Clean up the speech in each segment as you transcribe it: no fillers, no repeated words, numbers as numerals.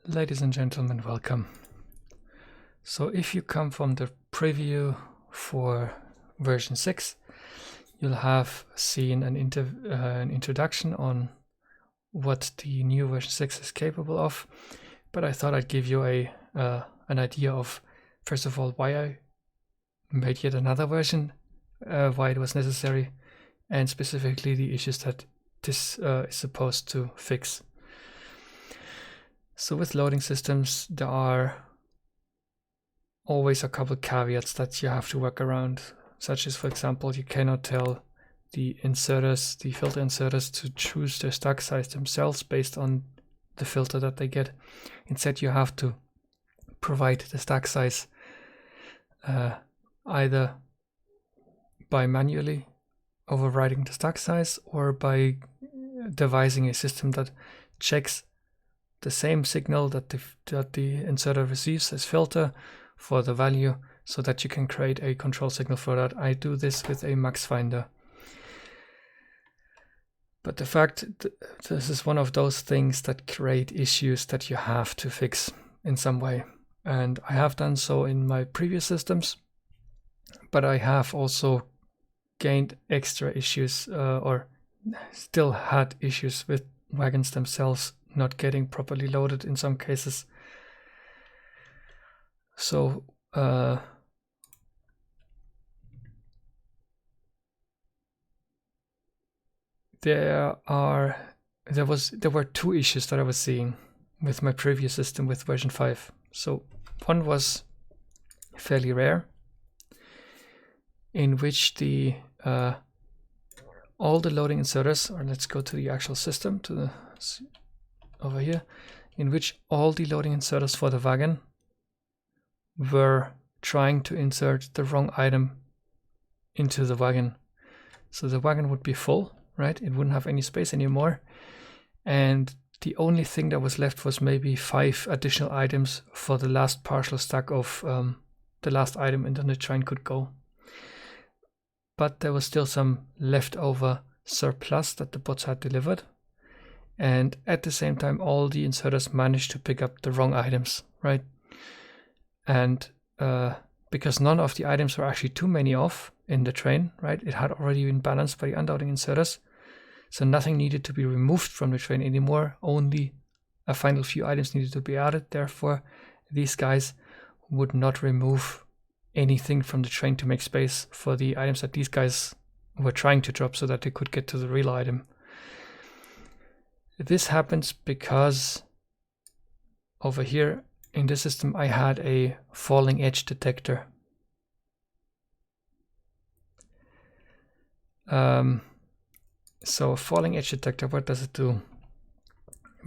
Ladies and gentlemen, welcome. So if you come from the preview for version 6, you'll have seen an introduction on what the new version 6 is capable of, but I thought I'd give you an idea of, first of all, why I made yet another version, why it was necessary, and specifically the issues that this is supposed to fix. So with loading systems, there are always a couple caveats that you have to work around, such as, for example, you cannot tell the inserters, the filter inserters, to choose their stack size themselves based on the filter that they get. Instead, you have to provide the stack size either by manually overriding the stack size or by devising a system that checks the same signal that the inserter receives as filter for the value, so that you can create a control signal for that. I do this with a max finder. But the fact this is one of those things that create issues that you have to fix in some way. And I have done so in my previous systems, but I have also gained extra issues or still had issues with wagons themselves not getting properly loaded in some cases. So there were two issues that I was seeing with my previous system with version 5. So one was fairly rare, in which the all the loading inserters, or let's go to the actual system, to the over here, in which all the loading inserters for the wagon were trying to insert the wrong item into the wagon. So the wagon would be full, right? It wouldn't have any space anymore. And the only thing that was left was maybe 5 additional items for the last partial stack of the last item into the train could go. But there was still some leftover surplus that the bots had delivered. And at the same time, all the inserters managed to pick up the wrong items, right? And because none of the items were actually too many off in the train, right? It had already been balanced by the unloading inserters. So nothing needed to be removed from the train anymore. Only a final few items needed to be added. Therefore, these guys would not remove anything from the train to make space for the items that these guys were trying to drop so that they could get to the real item. This happens because over here in the system I had a falling edge detector. So falling edge detector, what does it do?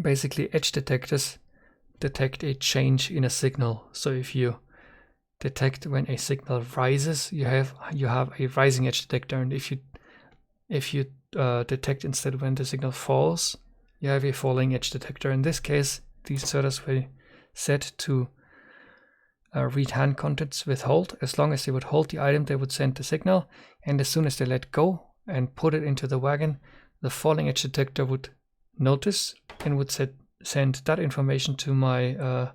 Basically, edge detectors detect a change in a signal. So if you detect when a signal rises, you have a rising edge detector, and if you detect instead when the signal falls, you have a falling edge detector. In this case, these inserters were set to read hand contents with hold. As long as they would hold the item, they would send the signal, and as soon as they let go and put it into the wagon, the falling edge detector would notice and would send that information to my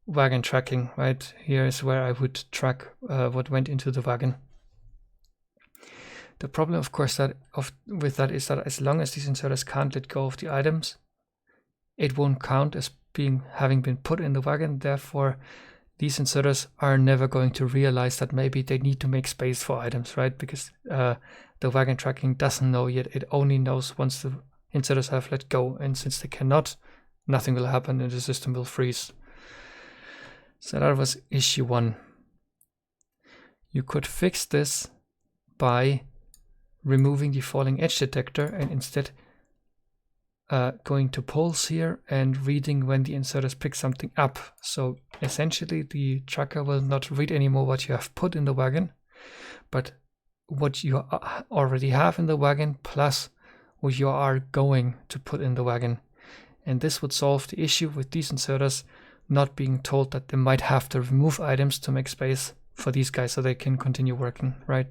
wagon tracking. Right here is where I would track what went into the wagon. The problem, of course, with that is that as long as these inserters can't let go of the items, it won't count as having been put in the wagon. Therefore, these inserters are never going to realize that maybe they need to make space for items, right? Because the wagon tracking doesn't know yet. It only knows once the inserters have let go. And since they cannot, nothing will happen and the system will freeze. So that was issue 1. You could fix this by removing the falling edge detector and instead going to polls here and reading when the inserters pick something up. So essentially the tracker will not read anymore what you have put in the wagon, but what you already have in the wagon plus what you are going to put in the wagon. And this would solve the issue with these inserters not being told that they might have to remove items to make space for these guys so they can continue working, right?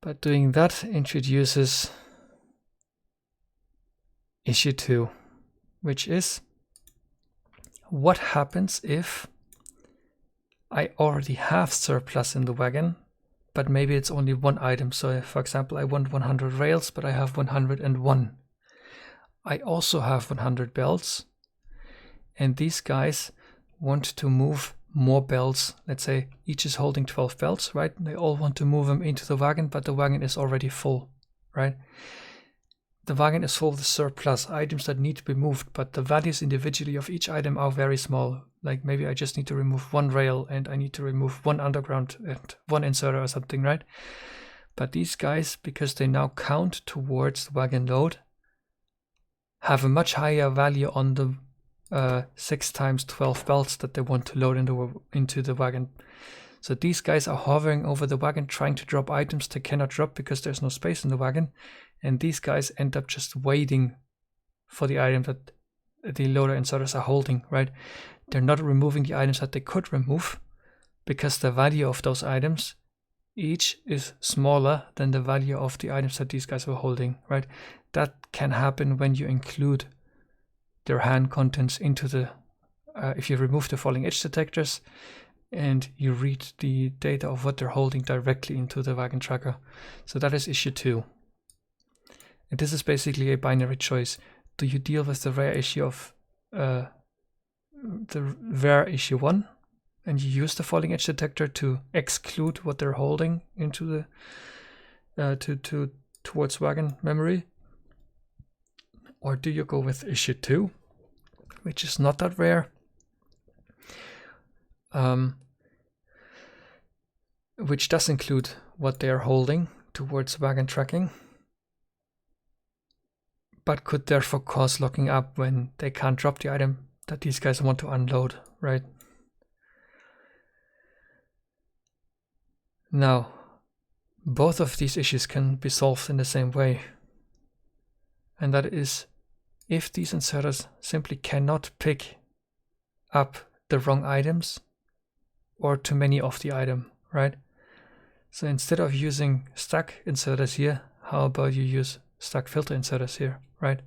But doing that introduces issue 2. which is what happens if I already have surplus in the wagon, but maybe it's only one item. So if, for example, I want 100 rails, but I have 101. I also have 100 belts, and these guys want to move more belts. Let's say each is holding 12 belts, right? They all want to move them into the wagon, but the wagon is already full, right? The wagon is full of the surplus items that need to be moved, but the values individually of each item are very small. Like maybe I just need to remove one rail and I need to remove one underground and one inserter or something, right? But these guys, because they now count towards the wagon load, have a much higher value on the 6 times 12 belts that they want to load into the wagon. So these guys are hovering over the wagon trying to drop items they cannot drop because there's no space in the wagon. And these guys end up just waiting for the item that the loader inserters are holding, right? They're not removing the items that they could remove because the value of those items each is smaller than the value of the items that these guys were holding, right? That can happen when you include their hand contents into the, if you remove the falling edge detectors and you read the data of what they're holding directly into the wagon tracker. So that is issue 2. And this is basically a binary choice. Do you deal with the rare issue of the rare issue 1 and you use the falling edge detector to exclude what they're holding into the towards wagon memory? Or do you go with issue 2, which is not that rare, which does include what they are holding towards wagon tracking, but could therefore cause locking up when they can't drop the item that these guys want to unload, right? Now, both of these issues can be solved in the same way, and that is if these inserters simply cannot pick up the wrong items or too many of the item, right? So instead of using stack inserters here, how about you use stack filter inserters here, right?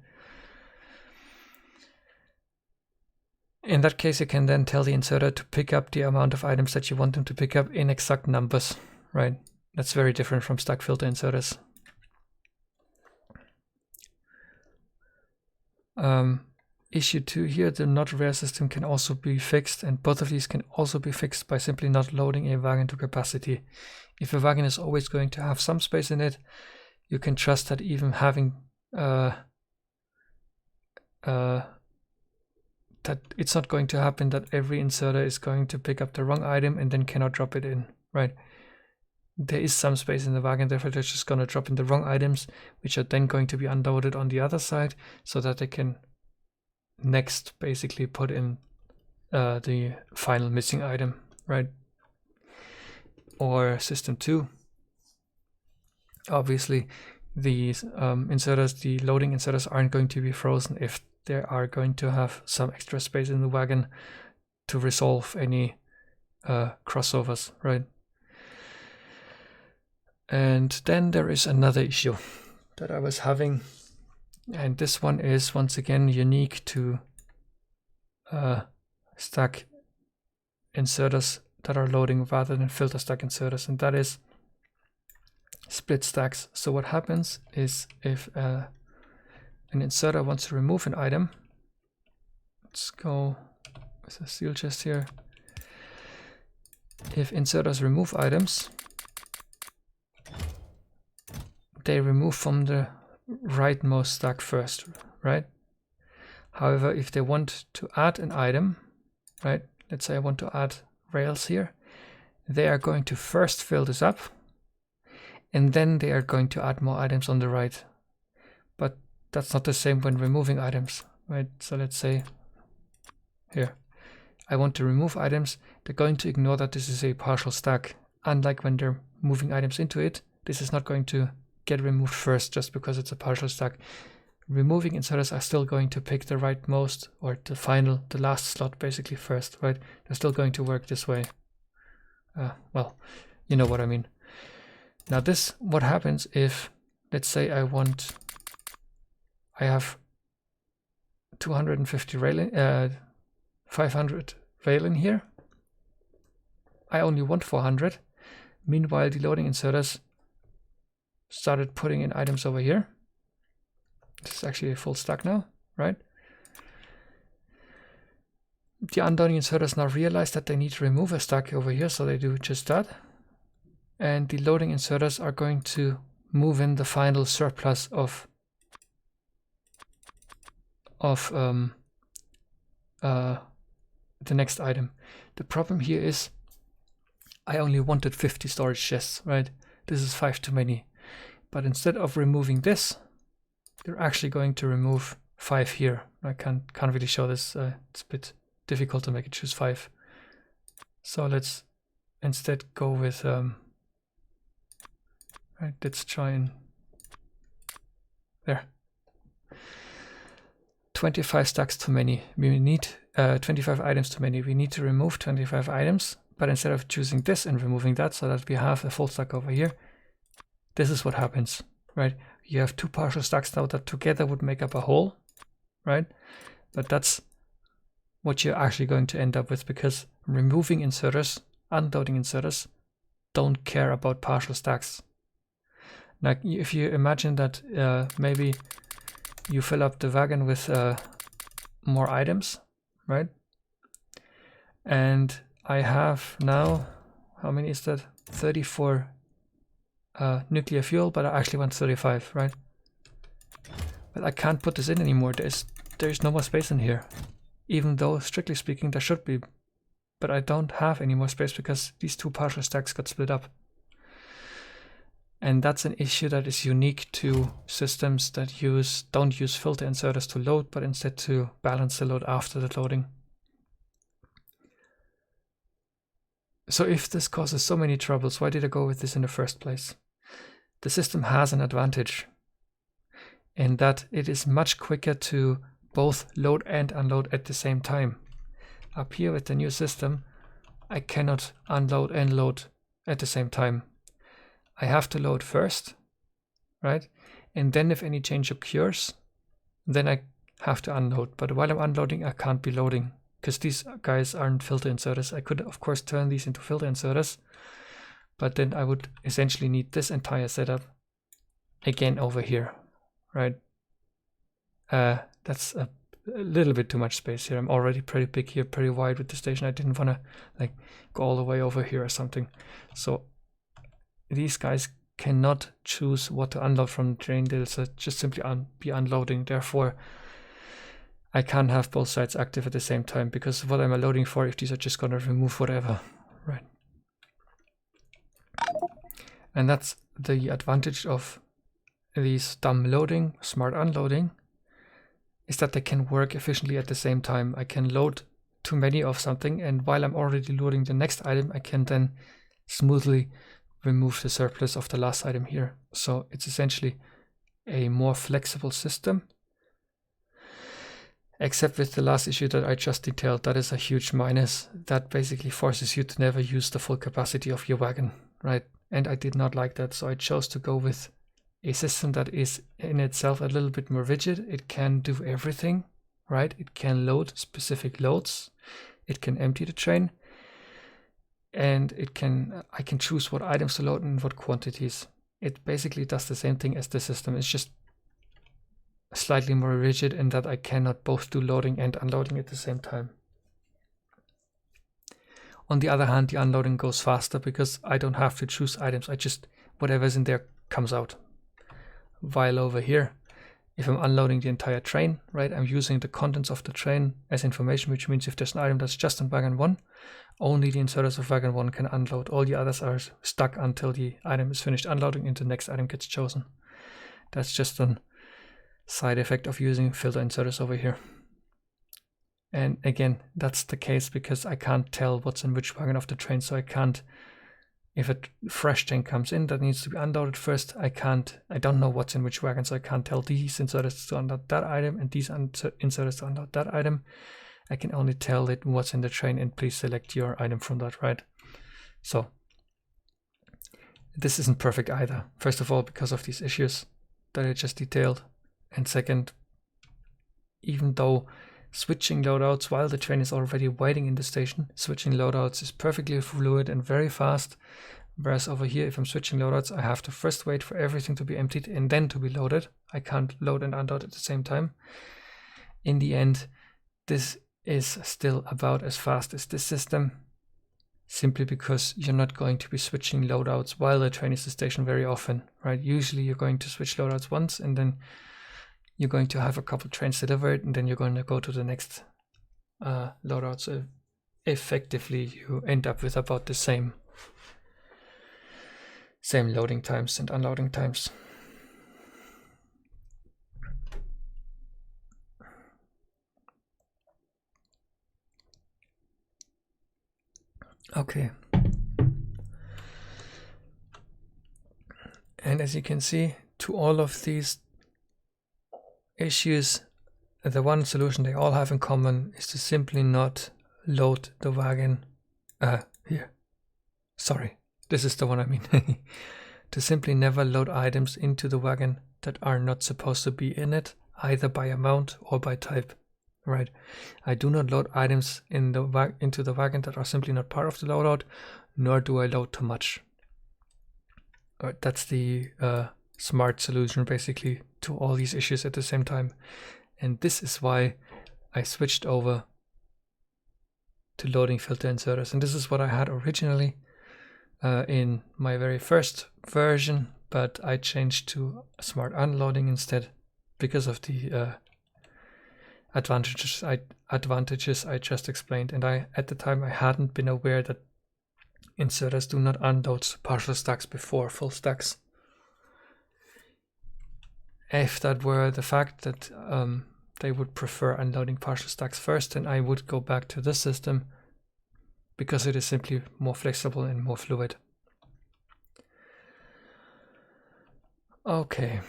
In that case, you can then tell the inserter to pick up the amount of items that you want them to pick up in exact numbers, right? That's very different from stack filter inserters. Issue 2 here, the not rare system can also be fixed, and both of these can also be fixed by simply not loading a wagon to capacity. If a wagon is always going to have some space in it, you can trust that even having that it's not going to happen that every inserter is going to pick up the wrong item and then cannot drop it in, right? There is some space in the wagon, therefore they're just going to drop in the wrong items, which are then going to be unloaded on the other side so that they can next basically put in the final missing item, right? Or system 2, obviously these inserters, the loading inserters, aren't going to be frozen if they are going to have some extra space in the wagon to resolve any crossovers, right? And then there is another issue that I was having, and this one is once again unique to stack inserters that are loading rather than filter stack inserters, and that is split stacks. So what happens is if an inserter wants to remove an item, let's go with a steel chest here. If inserters remove items, they remove from the rightmost stack first, right? However, if they want to add an item, right? Let's say I want to add rails here. They are going to first fill this up, and then they are going to add more items on the right. But that's not the same when removing items, right? So let's say here, I want to remove items. They're going to ignore that this is a partial stack. Unlike when they're moving items into it, this is not going to get removed first just because it's a partial stack. Removing inserters are still going to pick the rightmost or the last slot basically first, right? They're still going to work this way. Well, you know what I mean. Now this, what happens if, let's say I have 250 rail in, 500 rail in here. I only want 400. Meanwhile, the loading inserters started putting in items over here. This is actually a full stack now, right? The unloading inserters now realize that they need to remove a stack over here, so they do just that. And the loading inserters are going to move in the final surplus of the next item. The problem here is I only wanted 50 storage chests, right? This is 5 too many. But instead of removing this, they're actually going to remove 5 here. I can't really show this. It's a bit difficult to make it choose 5. So let's instead go with right, let's try and there. 25 stacks too many. We need 25 items too many. We need to remove 25 items, but instead of choosing this and removing that so that we have a full stack over here, this is what happens, right? You have 2 partial stacks now that together would make up a whole, right? But that's what you're actually going to end up with, because removing inserters, unloading inserters, don't care about partial stacks. Like if you imagine that maybe you fill up the wagon with more items, right? And I have now, how many is that? 34 nuclear fuel, but I actually want 35, right? But I can't put this in anymore. There's no more space in here. Even though, strictly speaking, there should be. But I don't have any more space because these 2 partial stacks got split up. And that's an issue that is unique to systems that don't use filter inserters to load, but instead to balance the load after the loading. So if this causes so many troubles, why did I go with this in the first place? The system has an advantage in that it is much quicker to both load and unload at the same time. Up here with the new system, I cannot unload and load at the same time. I have to load first, right? And then if any change occurs, then I have to unload. But while I'm unloading, I can't be loading because these guys aren't filter inserters. I could, of course, turn these into filter inserters, but then I would essentially need this entire setup again over here, right? That's a little bit too much space here. I'm already pretty big here, pretty wide with the station. I didn't want to like go all the way over here or something. So these guys cannot choose what to unload from the train. They'll just simply be unloading. Therefore, I can't have both sides active at the same time, because what am I loading for if these are just going to remove whatever, right? And that's the advantage of these dumb loading, smart unloading, is that they can work efficiently at the same time. I can load too many of something, and while I'm already loading the next item, I can then smoothly remove the surplus of the last item here. So it's essentially a more flexible system, except with the last issue that I just detailed. That is a huge minus. That basically forces you to never use the full capacity of your wagon, right? And I did not like that, so I chose to go with a system that is in itself a little bit more rigid. It can do everything, right? It can load specific loads, it can empty the train, and I can choose what items to load and what quantities. It basically does the same thing as the system. It's just slightly more rigid in that I cannot both do loading and unloading at the same time. On the other hand, the unloading goes faster because I don't have to choose items. I just, whatever's in there comes out. While over here, if I'm unloading the entire train, right, I'm using the contents of the train as information, which means if there's an item that's just in wagon 1, only the inserters of wagon 1 can unload. All the others are stuck until the item is finished unloading and the next item gets chosen. That's just a side effect of using filter inserters over here. And again, that's the case because I can't tell what's in which wagon of the train, so I can't, if a fresh train comes in that needs to be unloaded first, I don't know what's in which wagon, so I can't tell these inserters to unload that item and these inserters to unload that item. I can only tell it what's in the train and please select your item from that, right? So this isn't perfect either. First of all, because of these issues that I just detailed. And second, even though switching loadouts while the train is already waiting in the station, switching loadouts is perfectly fluid and very fast. Whereas over here, if I'm switching loadouts, I have to first wait for everything to be emptied and then to be loaded. I can't load and unload at the same time. In the end, this is still about as fast as this system, simply because you're not going to be switching loadouts while the train is at the station very often, right? Usually you're going to switch loadouts once, and then you're going to have a couple trains delivered, and then you're going to go to the next loadout. So effectively, you end up with about the same loading times and unloading times. Okay. And as you can see, to all of these issues, the one solution they all have in common is to simply not load the wagon. Here. Sorry, this is the one I mean. To simply never load items into the wagon that are not supposed to be in it, either by amount or by type. Right? I do not load items into the wagon that are simply not part of the loadout, nor do I load too much. That's the smart solution, basically, to all these issues at the same time. And this is why I switched over to loading filter inserters. And this is what I had originally in my very first version, but I changed to smart unloading instead because of the advantages I just explained. And at the time I hadn't been aware that inserters do not unload partial stacks before full stacks. If that were the fact that they would prefer unloading partial stacks first, then I would go back to this system because it is simply more flexible and more fluid. Okay.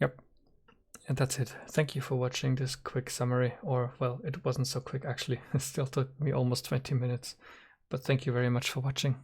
Yep. And that's it. Thank you for watching this quick summary, or well, it wasn't so quick actually. It still took me almost 20 minutes, but thank you very much for watching.